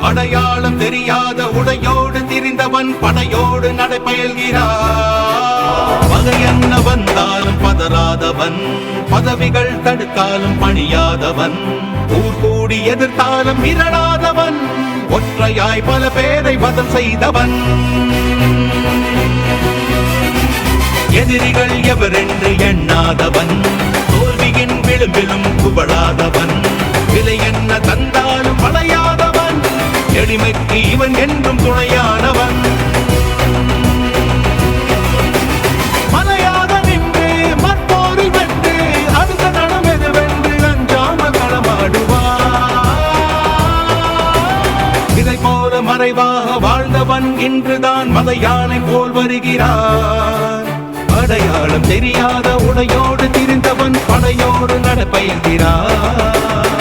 அடையாளம் தெரியாத உடையோடு திரிந்தவன் படையோடு நடைபயல்கிறான். பகையென்ன வந்தாலும் பதறாதவன், பதவிகள் தடுத்தாலும் பணியாதவன், ஊர் கூடி எதிர்த்தாலும் மிரளாதவன், ஒற்றையாய் பல பேரை வதம் செய்தவன். எதிரிகள் எவரென்று எண்ணாதவன், தோல்வியின் விளிம்பிலும் குவளாதவன், விலை என்ன தந்தாலும் வளையாதவன், எளிமைக்கு இவன் என்றும் துணையானவன். மலையாக நின்று மற்போரில் வென்று அடுத்த நடம் எதுவென்று அஞ்சாமல் களமாடுவான். இதை போல மறைவாக வாழ்ந்தவன் இன்றுதான் மத யானை போல் வருகிறான். அடையாளம் தெரியாத உடையோடு திரிந்தவன் படையோடு நடப்பயல்கிறான்.